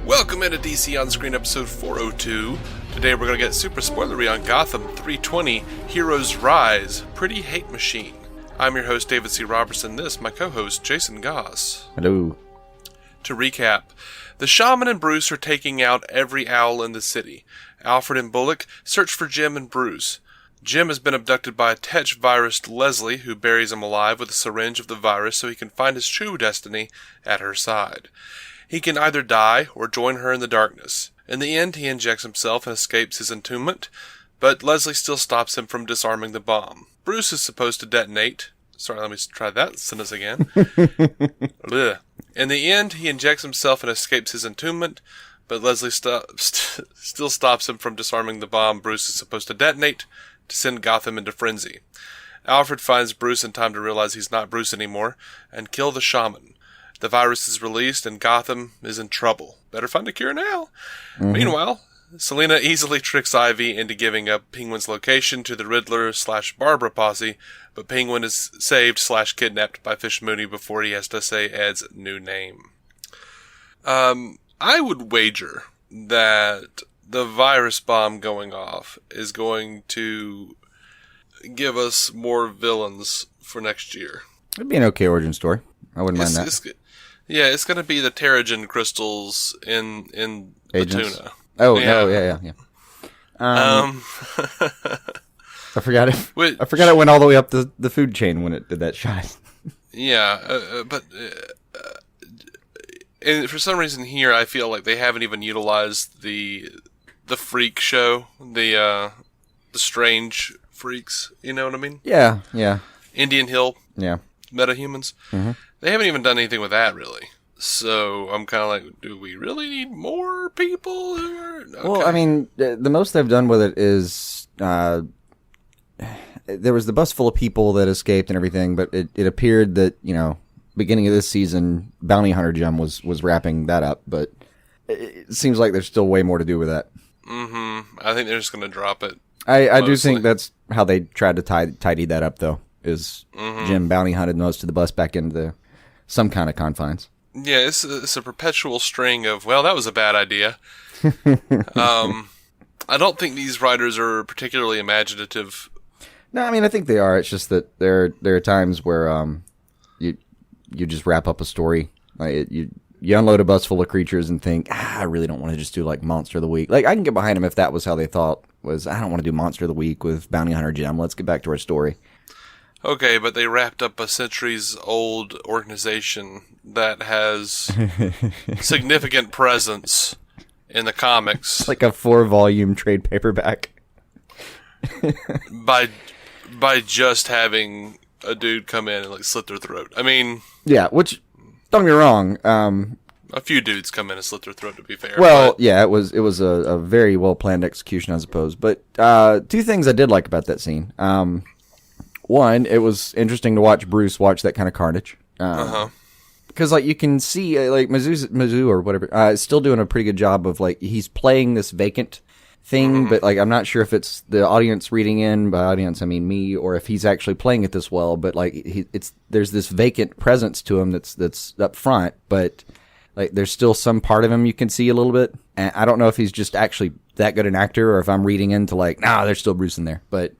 Welcome into DC On Screen episode 402. Today we're going to get super spoilery on Gotham 3x20, Heroes Rise, Pretty Hate Machine. I'm your host David C. Robertson, this my co-host Jason Goss. Hello. To recap, the Shaman and Bruce are taking out every owl in the city. Alfred and Bullock search for Jim and Bruce. Jim has been abducted by a Tetch virus Leslie, who buries him alive with a syringe of the virus so he can find his true destiny at her side. He can either die or join her in the darkness. In the end, he injects himself and escapes his entombment, but Leslie still stops him from disarming the bomb. Bruce is supposed to detonate. Sorry, let me try that sentence again. In the end, he injects himself and escapes his entombment, but Leslie still stops him from disarming the bomb Bruce is supposed to detonate to send Gotham into frenzy. Alfred finds Bruce in time to realize he's not Bruce anymore and kill the Shaman. The virus is released and Gotham is in trouble. Better find a cure now. Mm-hmm. Meanwhile, Selina easily tricks Ivy into giving up Penguin's location to the Riddler/Barbara posse, but Penguin is saved/kidnapped by Fish Mooney before he has to say Ed's new name. I would wager that the virus bomb going off is going to give us more villains for next year. It'd be an okay origin story. I wouldn't mind that. It's going to be the Terrigen crystals in the tuna. Oh, yeah. No, yeah. I forgot it. I forgot it went all the way up the food chain when it did that shot. And for some reason here, I feel like they haven't even utilized the freak show, the strange freaks. You know what I mean? Yeah. Indian Hill. Yeah. Metahumans. Mm-hmm. They haven't even done anything with that really. So I'm kind of like, do we really need more people? Okay. Well, I mean, the most they've done with it is there was the bus full of people that escaped and everything, but it appeared that, beginning of this season, Bounty Hunter Jim was wrapping that up, but it seems like there's still way more to do with that. Mm-hmm. I think they're just going to drop it. I do think that's how they tried to tidy that up, though, is Jim bounty hunted most of the bus back into some kind of confines. Yeah, it's a perpetual string of, well, that was a bad idea. I don't think these writers are particularly imaginative. No, I mean, I think they are. It's just that there are times where you just wrap up a story. Like you unload a bus full of creatures and think, I really don't want to just do like Monster of the Week. Like I can get behind them if that was how they thought was, I don't want to do Monster of the Week with Bounty Hunter Jim. Let's get back to our story. Okay, but they wrapped up a centuries-old organization that has significant presence in the comics. Like a 4-volume trade paperback. by just having a dude come in and like slit their throat. I mean... Yeah, which, don't get me wrong. A few dudes come in and slit their throat, to be fair. Well, yeah, it was a very well-planned execution, I suppose. But two things I did like about that scene. One, it was interesting to watch Bruce watch that kind of carnage. Because, like, you can see, like, Mizzou or whatever, is still doing a pretty good job of, like, he's playing this vacant thing, but, like, I'm not sure if it's the audience reading in, by audience I mean me, or if he's actually playing it this well, but, like, there's this vacant presence to him that's up front, but, like, there's still some part of him you can see a little bit, and I don't know if he's just actually that good an actor, or if I'm reading into, like, there's still Bruce in there, but...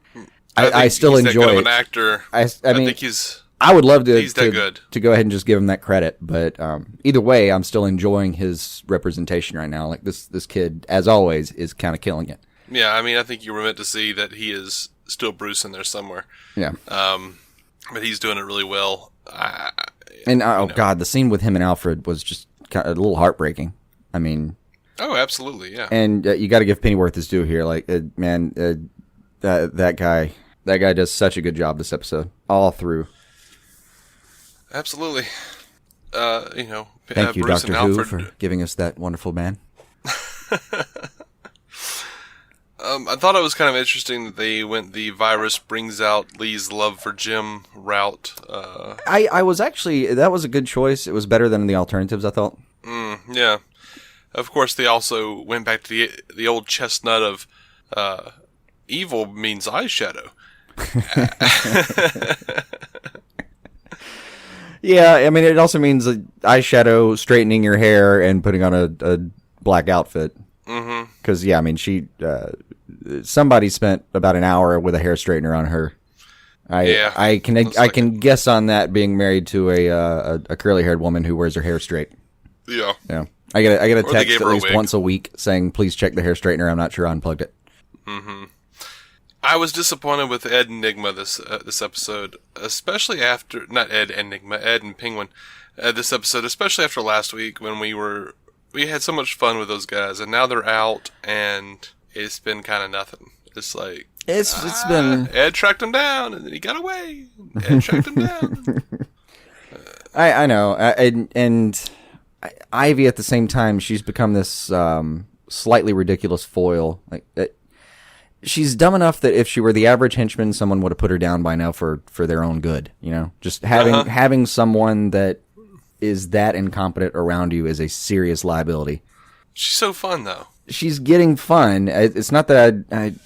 I still enjoy that good it. Of an actor. I mean, think he's. I would love to. He's that good. To go ahead and just give him that credit, but either way, I'm still enjoying his representation right now. Like this kid, as always, is kind of killing it. Yeah, I mean, I think you were meant to see that he is still Bruce in there somewhere. Yeah. But he's doing it really well. God, the scene with him and Alfred was just kind of a little heartbreaking. I mean. Oh, absolutely, yeah. And you got to give Pennyworth his due here. Like, that guy. That guy does such a good job this episode, all through. Absolutely. Thank you, Bruce Dr. and Who, Alfred for giving us that wonderful man. I thought it was kind of interesting that they went the virus brings out Lee's love for Jim route. I was actually, that was a good choice. It was better than the alternatives, I thought. Yeah. Of course, they also went back to the old chestnut of evil means eyeshadow. Yeah, I mean, it also means eyeshadow, straightening your hair, and putting on a black outfit. Because, yeah, I mean, somebody spent about an hour with a hair straightener on her. I can guess on that being married to a curly-haired woman who wears her hair straight. Yeah. Yeah. I get a text at least once a week saying, please check the hair straightener. I'm not sure I unplugged it. I was disappointed with Ed Enigma this episode, especially after, not Ed Enigma, Ed and Penguin, this episode, especially after last week when we had so much fun with those guys, and now they're out, and it's been kind of nothing. It's like, it's been... Ed tracked him down, and then he got away. Ed tracked him down. I know, and Ivy at the same time, she's become this slightly ridiculous foil. She's dumb enough that if she were the average henchman, someone would have put her down by now for their own good. You know, just having someone that is that incompetent around you is a serious liability. She's so fun, though. She's getting fun. It's not that and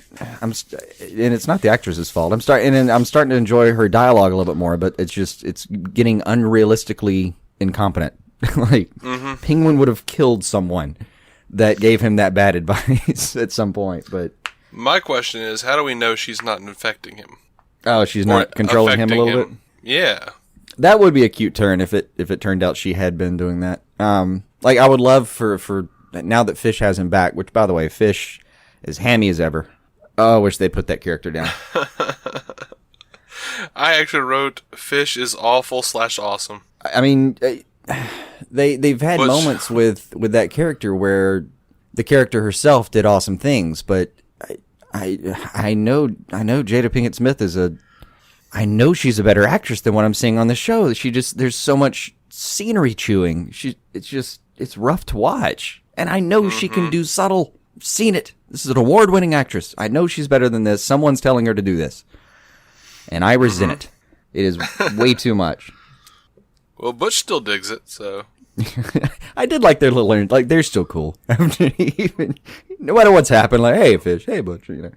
it's not the actress's fault. I'm starting to enjoy her dialogue a little bit more, but it's getting unrealistically incompetent. Penguin would have killed someone that gave him that bad advice at some point, but. My question is, how do we know she's not infecting him? Oh, she's not controlling him a little bit? Yeah. That would be a cute turn if it turned out she had been doing that. I would love for now that Fish has him back, which, by the way, Fish is hammy as ever. Oh, I wish they put that character down. I actually wrote, Fish is awful/awesome. I mean, they've had moments with that character where the character herself did awesome things, but I know Jada Pinkett Smith I know she's a better actress than what I'm seeing on the show. There's so much scenery chewing. It's rough to watch. And I know she can do subtle. I've seen it. This is an award-winning actress. I know she's better than this. Someone's telling her to do this. And I resent it. It is way too much. Well, Butch still digs it, so. I did like their little, like, they're still cool. Even, no matter what's happened, like, hey, Fish, hey, Butch, you know.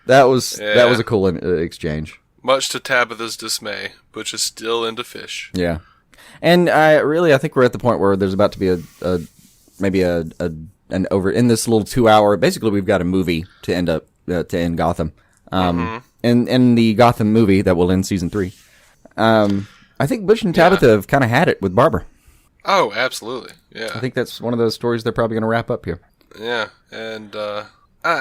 That was a cool exchange. Much to Tabitha's dismay, Butch is still into Fish. Yeah. And I think we're at the point where there's about to be an over, in this little 2 hour, basically we've got a movie to end Gotham. And the Gotham movie that will end season 3. I think Butch and Tabitha have kind of had it with Barbara. Oh, absolutely. Yeah. I think that's one of those stories they're probably going to wrap up here. Yeah. And, I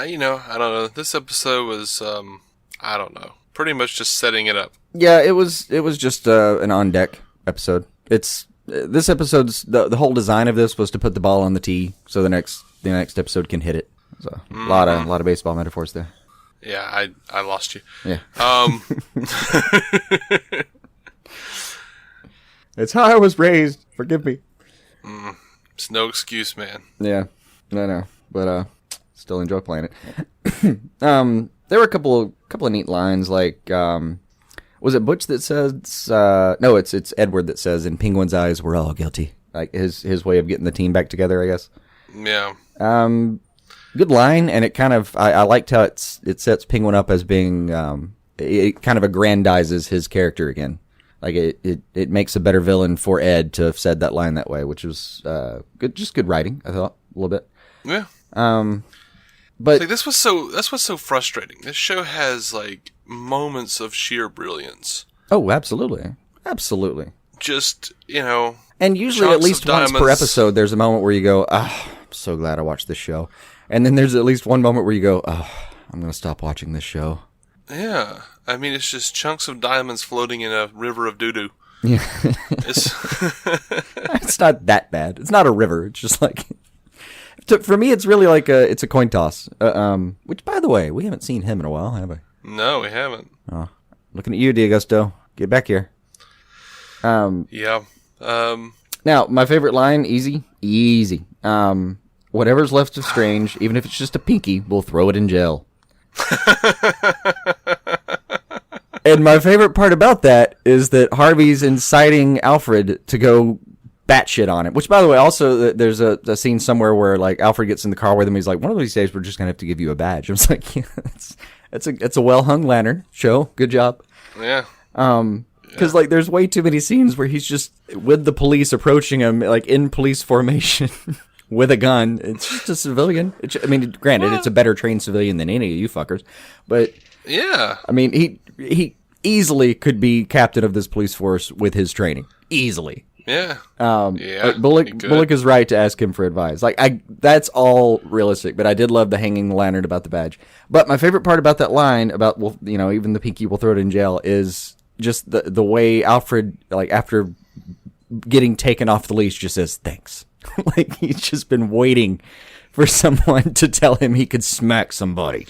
don't know. This episode was, I don't know. Pretty much just setting it up. Yeah, it was just an on-deck episode. This episode's, the whole design of this was to put the ball on the tee so the next episode can hit it. So, a lot of baseball metaphors there. Yeah, I lost you. Yeah. It's how I was raised. Forgive me. It's no excuse, man. Yeah, no, but still enjoy playing it. There were a couple of neat lines, like was it Butch that says? No, it's Edward that says, "In Penguin's eyes, we're all guilty." Like his way of getting the team back together, I guess. Yeah. Good line, and it kind of I liked how it sets Penguin up as being it kind of aggrandizes his character again. Like it makes a better villain for Ed to have said that line that way, which was good writing, I thought, a little bit. Yeah. But like, that's what's so frustrating. This show has like moments of sheer brilliance. Oh, absolutely. Just, and usually at least once per episode, there's a moment where you go, "Ah, I'm so glad I watched this show," and then there's at least one moment where you go, "Oh, I'm gonna stop watching this show." Yeah. I mean, it's just chunks of diamonds floating in a river of doo-doo. Yeah. It's not that bad. It's not a river. It's just like, for me, it's really like it's a coin toss. Which, by the way, we haven't seen him in a while, have we? No, we haven't. Oh, looking at you, D'Augusto. Get back here. Yeah. Now, my favorite line, easy. Whatever's left of Strange, even if it's just a pinky, we'll throw it in jail. And my favorite part about that is that Harvey's inciting Alfred to go batshit on it. Which, by the way, also there's a scene somewhere where like Alfred gets in the car with him. He's like, "One of these days, we're just gonna have to give you a badge." I was like, "Yeah, it's a well hung lantern show. Good job." Yeah. Because like there's way too many scenes where he's just with the police approaching him like in police formation with a gun. It's just a civilian. I mean, granted, it's a better trained civilian than any of you fuckers. But, yeah. I mean, he easily could be captain of this police force with his training. Easily. Yeah. Bullock is right to ask him for advice. That's all realistic, but I did love the hanging the lantern about the badge. But my favorite part about that line about, well, you know, even the pinky will throw it in jail is just the way Alfred, like, after getting taken off the leash, just says thanks. Like, he's just been waiting for someone to tell him he could smack somebody.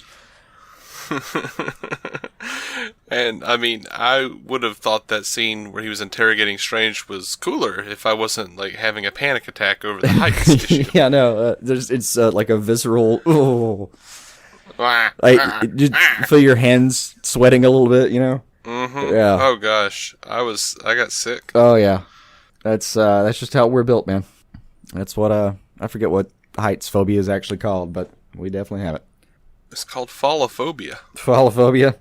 And, I mean, I would have thought that scene where he was interrogating Strange was cooler if I wasn't, like, having a panic attack over the heights issue. Yeah, no, it's like a visceral, ooh. Like, just feel your hands sweating a little bit, you know? Mm-hmm. Yeah. Oh, gosh. I got sick. Oh, yeah. That's just how we're built, man. That's what, I forget what heights phobia is actually called, but we definitely have it. It's called fallophobia. Fallophobia?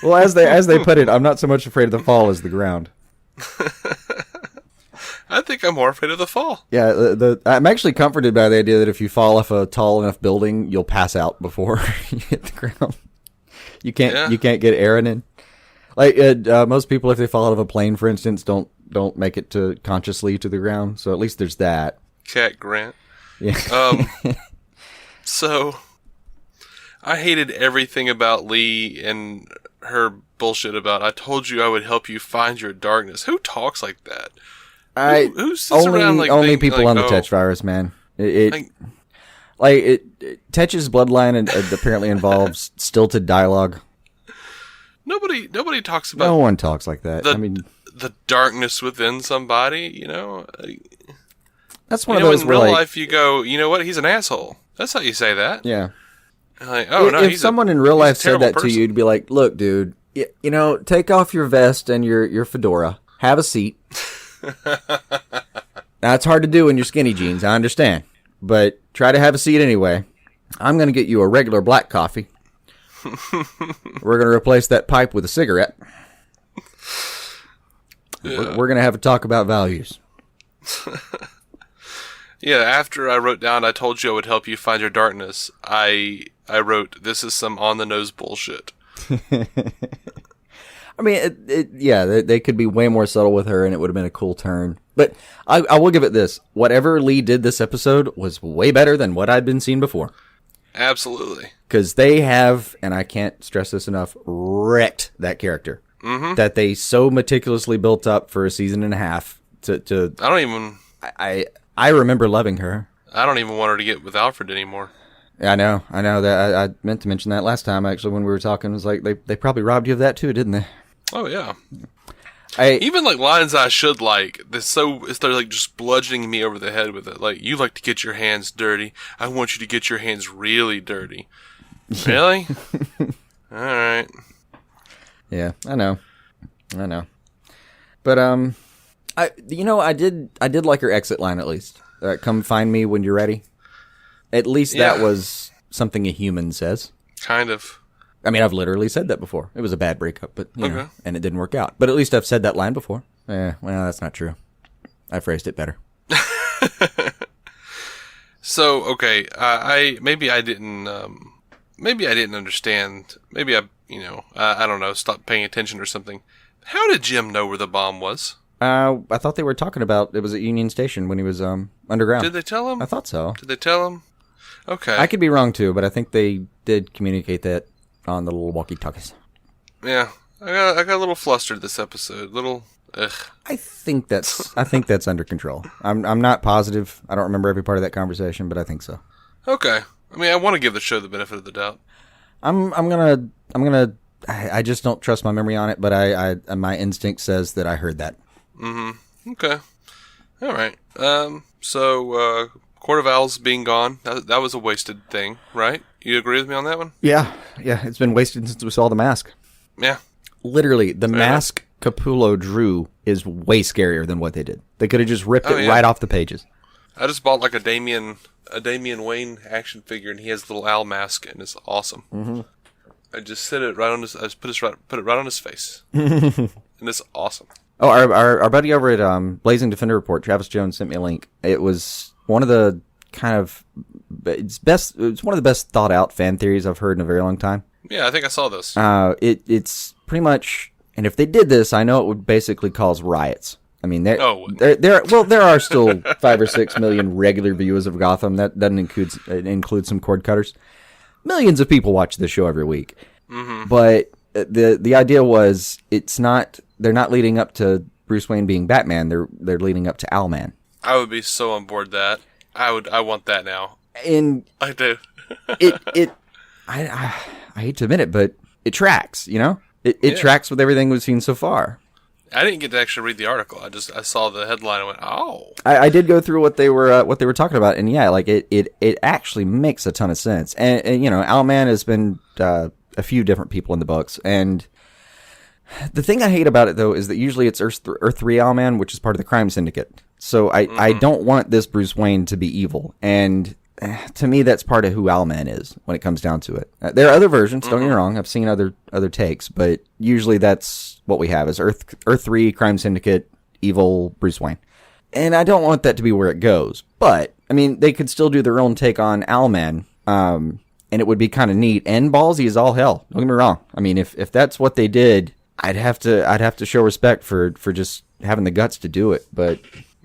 Well, as they put it, I'm not so much afraid of the fall as the ground. I think I'm more afraid of the fall. Yeah, I'm actually comforted by the idea that if you fall off a tall enough building, you'll pass out before you hit the ground. You can't get air in. Like most people, if they fall out of a plane, for instance, don't make it to consciously to the ground. So at least there's that. Cat Grant. Yeah. So I hated everything about Lee and her bullshit about, I told you I would help you find your darkness. Who talks like that? Who sits around like only people on the Tetch virus, man. Tetch's bloodline apparently involves stilted dialogue. Nobody talks about. No one talks like that. The darkness within somebody. You know, that's one of those. In real life, you go, you know what? He's an asshole. That's how you say that. Yeah. Like, oh no! If someone in real life said that person to you, you'd be like, "Look, dude, you know, take off your vest and your fedora. Have a seat." Now, it's hard to do in your skinny jeans, I understand. But try to have a seat anyway. I'm going to get you a regular black coffee. We're going to replace that pipe with a cigarette. Yeah. We're going to have a talk about values. Yeah, after I wrote down, I told you I would help you find your darkness, I wrote, this is some on-the-nose bullshit. I mean, they could be way more subtle with her, and it would have been a cool turn. But I will give it this. Whatever Lee did this episode was way better than what I'd been seeing before. Absolutely. Because they have, and I can't stress this enough, wrecked that character. Mm-hmm. That they so meticulously built up for a season and a half to I don't even... I remember loving her. I don't even want her to get with Alfred anymore. I know that. I meant to mention that last time, actually, when we were talking. It was like, they probably robbed you of that too, didn't they? Oh, yeah. Even like lines I should like, they're like just bludgeoning me over the head with it. Like, you like to get your hands dirty. I want you to get your hands really dirty. Really? All right. Yeah, I know. But I did like her exit line at least. Come find me when you're ready. At least that was something a human says. Kind of. I mean, I've literally said that before. It was a bad breakup, but you know, and it didn't work out. But at least I've said that line before. Well, that's not true. I phrased it better. So, okay, maybe I didn't understand. Maybe I don't know, stopped paying attention or something. How did Jim know where the bomb was? I thought they were talking about it was at Union Station when he was underground. Did they tell him? I thought so. Did they tell him? Okay. I could be wrong too, but I think they did communicate that on the little walkie-talkies. Yeah, I got a little flustered this episode. I think that's under control. I'm not positive. I don't remember every part of that conversation, but I think so. Okay. I mean, I want to give the show the benefit of the doubt. I'm gonna. I just don't trust my memory on it, but my instinct says that I heard that. Mm-hmm. Okay. All right. So Court of Owls being gone, that was a wasted thing, right? You agree with me on that one? Yeah. It's been wasted since we saw the mask. Yeah. Literally, the mask Capullo drew is way scarier than what they did. They could have just ripped it right off the pages. I just bought like a Damian Wayne action figure, and he has the little owl mask, and it's awesome. Mm-hmm. I just sit it right on his. I just put it right on his face, and it's awesome. Oh, our buddy over at Blazing Defender Report, Travis Jones, sent me a link. It was one of the kind of it's one of the best thought out fan theories I've heard in a very long time. Yeah, I think I saw this. It's pretty much, and if they did this, I know it would basically cause riots. I mean, there are still 5 or 6 million regular viewers of Gotham. That doesn't include some cord cutters. Millions of people watch this show every week. Mm-hmm. But the idea was they're not leading up to Bruce Wayne being Batman. They're leading up to Owlman. I would be so on board that. I want that now. And I do. I hate to admit it, but it tracks, you know? It tracks with everything we've seen so far. I didn't get to actually read the article. I saw the headline and went, oh. I did go through what they were talking about, and yeah, like it actually makes a ton of sense. And you know, Owlman has been a few different people in the books, and the thing I hate about it though is that usually it's Earth 3 Owlman, which is part of the crime syndicate. So I don't want this Bruce Wayne to be evil, and to me that's part of who Owlman is when it comes down to it. There are other versions, don't get me wrong. I've seen other takes, but usually that's what we have is Earth 3 crime syndicate evil Bruce Wayne. And I don't want that to be where it goes. But I mean, they could still do their own take on Owlman. And it would be kind of neat and ballsy as all hell. Don't get me wrong. I mean, if that's what they did, I'd have to show respect for just having the guts to do it, but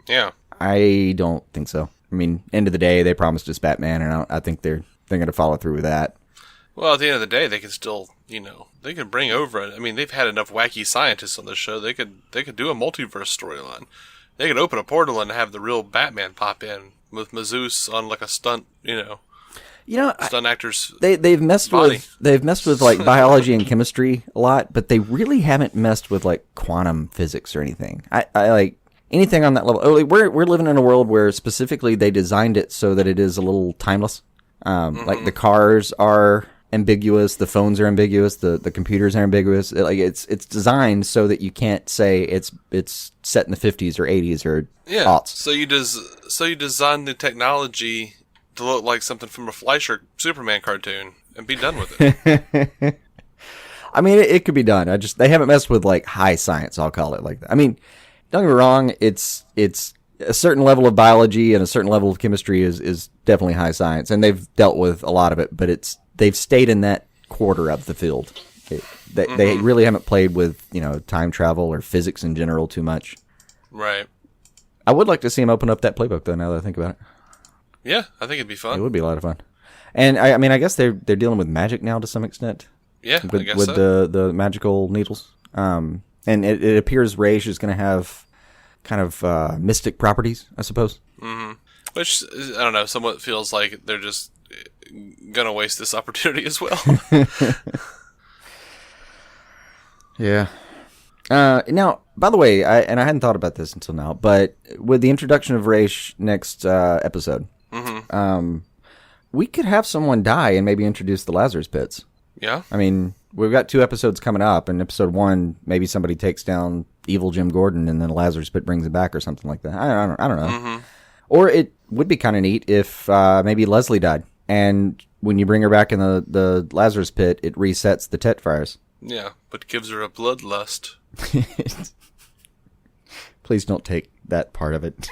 yeah, I don't think so. I mean, end of the day, they promised us Batman, and I think they're going to follow through with that. Well, at the end of the day, they can still, they can bring over. I mean, they've had enough wacky scientists on the show. They could do a multiverse storyline. They could open a portal and have the real Batman pop in with Mazeus on like a stunt, stunt actors. They've messed with like biology and chemistry a lot, but they really haven't messed with like quantum physics or anything. I like anything on that level. We're living in a world where specifically they designed it so that it is a little timeless. Like the cars are ambiguous, the phones are ambiguous, the computers are ambiguous. It's designed so that you can't say it's set in the 50s or 80s or aughts. So you design the technology to look like something from a Fleischer Superman cartoon and be done with it. I mean, it could be done. They haven't messed with like high science. I'll call it like that. I mean, don't get me wrong. It's a certain level of biology and a certain level of chemistry is definitely high science, and they've dealt with a lot of it. But they've stayed in that quarter of the field. They really haven't played with time travel or physics in general too much. Right. I would like to see him open up that playbook though. Now that I think about it. Yeah, I think it'd be fun. It would be a lot of fun. And I mean, I guess they're dealing with magic now to some extent. Yeah, I guess with so. the magical needles. And it appears Raish is going to have kind of mystic properties, I suppose. Mm-hmm. Which, I don't know, somewhat feels like they're just going to waste this opportunity as well. Yeah. Now, by the way, I hadn't thought about this until now, but with the introduction of Raish next episode, we could have someone die and maybe introduce the Lazarus Pits. Yeah. I mean, we've got 2 episodes coming up, and episode 1, maybe somebody takes down evil Jim Gordon, and then Lazarus Pit brings him back or something like that. I don't know. Mm-hmm. Or it would be kind of neat if maybe Leslie died, and when you bring her back in the Lazarus Pit, it resets the Tetch virus. Yeah, but gives her a bloodlust. Please don't take that part of it.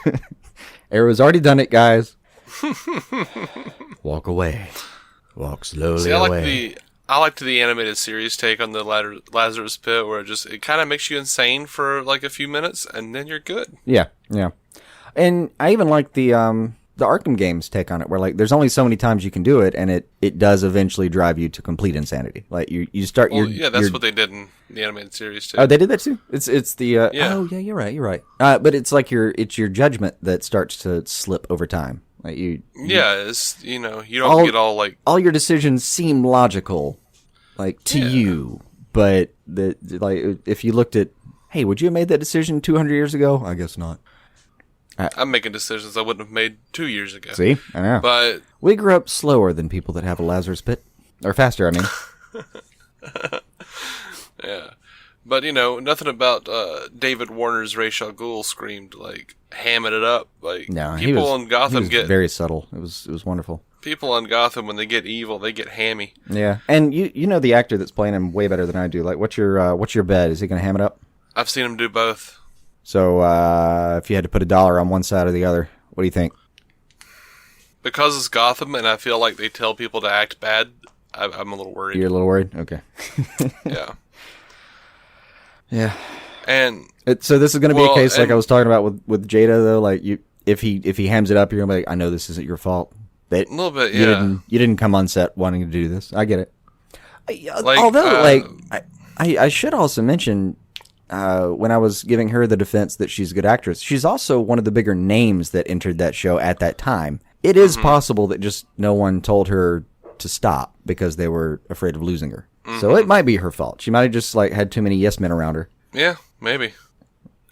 Arrow's already done it, guys. Walk away. Walk slowly away. I liked the animated series take on the Lazarus Pit, where it kind of makes you insane for like a few minutes, and then you're good. Yeah. And I even like the Arkham games take on it, where like there's only so many times you can do it, and it does eventually drive you to complete insanity. Like you start. Well, that's what they did in the animated series too. Oh, they did that too. It's the yeah. Oh yeah, you're right. But it's like your judgment that starts to slip over time. Like it's you don't get all like all your decisions seem logical, like to you, but if you looked at, hey, would you have made that decision 200 years ago? I guess not. I'm making decisions I wouldn't have made 2 years ago. See, I know. But we grew up slower than people that have a Lazarus Pit, or faster. I mean, yeah. But, nothing about David Warner's Ra's al Ghul screamed, like, hamming it up. Like, no, people in Gotham he was very subtle. It was wonderful. People in Gotham, when they get evil, they get hammy. Yeah, and you know the actor that's playing him way better than I do. Like, what's your bet? Is he going to ham it up? I've seen him do both. So, if you had to put $1 on one side or the other, what do you think? because it's Gotham, and I feel like they tell people to act bad, I'm a little worried. You're a little worried? Okay. Yeah. Yeah. And so this is going to be a case like I was talking about with Jada, though. Like, if he hams it up, you're going to be like, I know this isn't your fault. A little bit, yeah. You didn't come on set wanting to do this. I get it. I should also mention, when I was giving her the defense that she's a good actress, she's also one of the bigger names that entered that show at that time. It is possible that just no one told her to stop because they were afraid of losing her. So it might be her fault. She might have just had too many yes men around her. Yeah, maybe.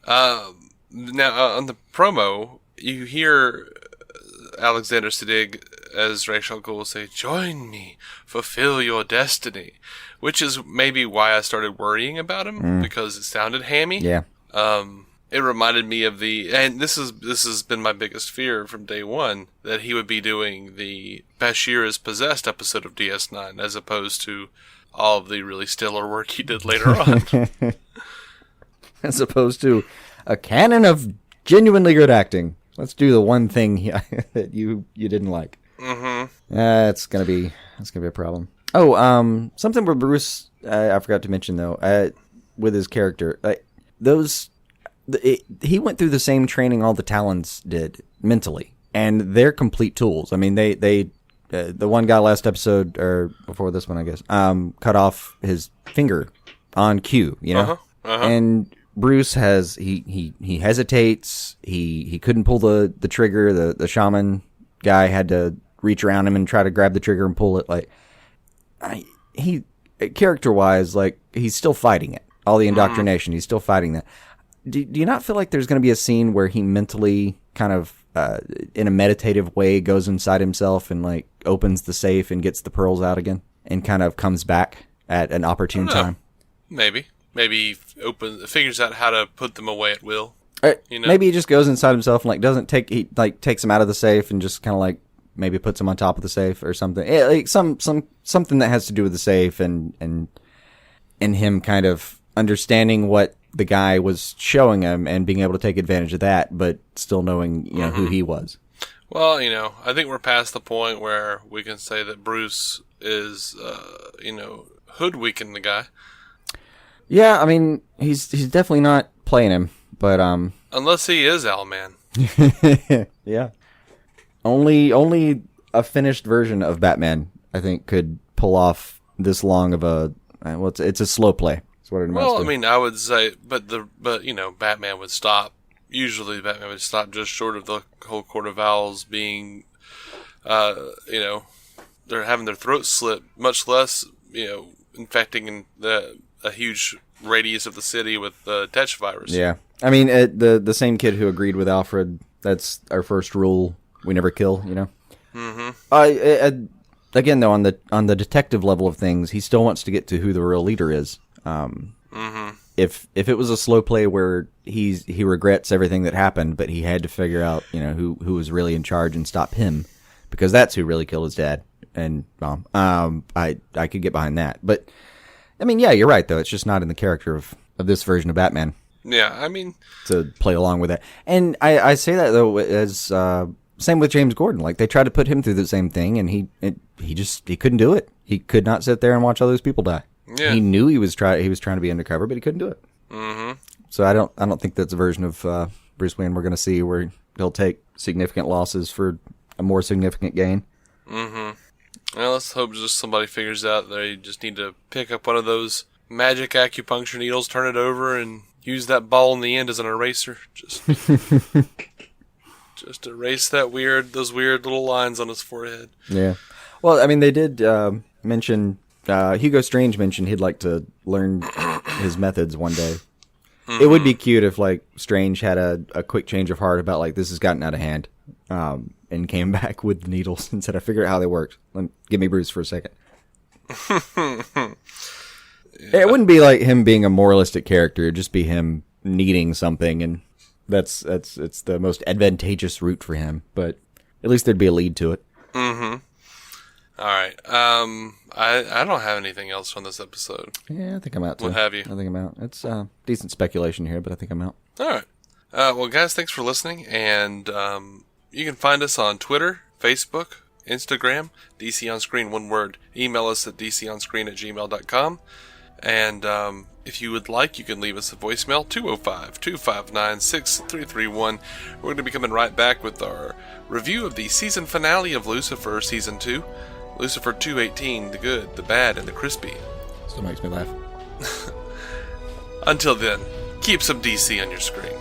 Now, on the promo, you hear Alexander Siddig as Ra's al Ghul say, "Join me, fulfill your destiny," which is maybe why I started worrying about him, because it sounded hammy. Yeah. It reminded me of and this has been my biggest fear from day one, that he would be doing the Bashir is Possessed episode of DS9 as opposed to all of the really stellar work he did later on. As opposed to a canon of genuinely good acting. Let's do the one thing that you didn't like. It's gonna be a problem. Oh, something with Bruce I forgot to mention though. With his character, he went through the same training all the Talons did mentally, and they're complete tools. I mean, they the one guy last episode or before this one, I guess, cut off his finger on cue, you know, and Bruce has he hesitates. He couldn't pull the trigger. The shaman guy had to reach around him and try to grab the trigger and pull it. He character wise, he's still fighting it. All the indoctrination, he's still fighting that. Do you not feel like there's going to be a scene where he mentally kind of in a meditative way goes inside himself and opens the safe and gets the pearls out again and kind of comes back at an opportune time? Maybe he figures out how to put them away at will. You know? Maybe he just goes inside himself and takes them out of the safe and just kind of maybe puts them on top of the safe or something. Something that has to do with the safe and him kind of understanding what the guy was showing him and being able to take advantage of that, but still knowing who he was. Well, I think we're past the point where we can say that Bruce is hoodwinking the guy. Yeah, I mean, he's definitely not playing him, but unless he is Owlman. Yeah. Only a finished version of Batman, I think, could pull off this long of a it's a slow play. That's what it amounts to. Well, I mean, I would say but Batman would stop. Usually Batman would stop just short of the whole Court of Owls being they're having their throats slit, much less, infecting a huge radius of the city with the Tetch virus. Yeah. I mean, the same kid who agreed with Alfred, that's our first rule, we never kill, Again, though, on the detective level of things, he still wants to get to who the real leader is. If it was a slow play where he regrets everything that happened, but he had to figure out, who was really in charge and stop him, because that's who really killed his dad and mom. I could get behind that. But I mean, yeah, you're right though. It's just not in the character of this version of Batman. Yeah, I mean, to play along with it. And I say that though as same with James Gordon. They tried to put him through the same thing, and he couldn't do it. He could not sit there and watch all those people die. Yeah. He knew he was trying to be undercover, but he couldn't do it. So I don't think that's a version of Bruce Wayne we're going to see where he'll take significant losses for a more significant gain. Well, let's hope just somebody figures out they just need to pick up one of those magic acupuncture needles, turn it over, and use that ball in the end as an eraser. Just erase those weird little lines on his forehead. Yeah. Well, I mean, they did mention, Hugo Strange mentioned he'd like to learn his methods one day. It would be cute if, Strange had a quick change of heart about, this has gotten out of hand, and came back with the needles and said, I figured out how they worked. Give me Bruce for a second. Yeah. It wouldn't be like him being a moralistic character. It'd just be him needing something, and it's the most advantageous route for him. But at least there'd be a lead to it. All right. I don't have anything else from this episode. Yeah, I think I'm out too. What have you? I think I'm out. It's decent speculation here, but I think I'm out. All right. Well, guys, thanks for listening, and you can find us on Twitter Facebook, Instagram, DC On Screen, one word. Email us at dconscreen@gmail.com. And if you would like, you can leave us a voicemail, 205-259-6331. We're going to be coming right back with our review of the season finale of Lucifer Season 2. Lucifer 218, the good, the bad, and the crispy. Still makes me laugh. Until then, keep some DC on your screen.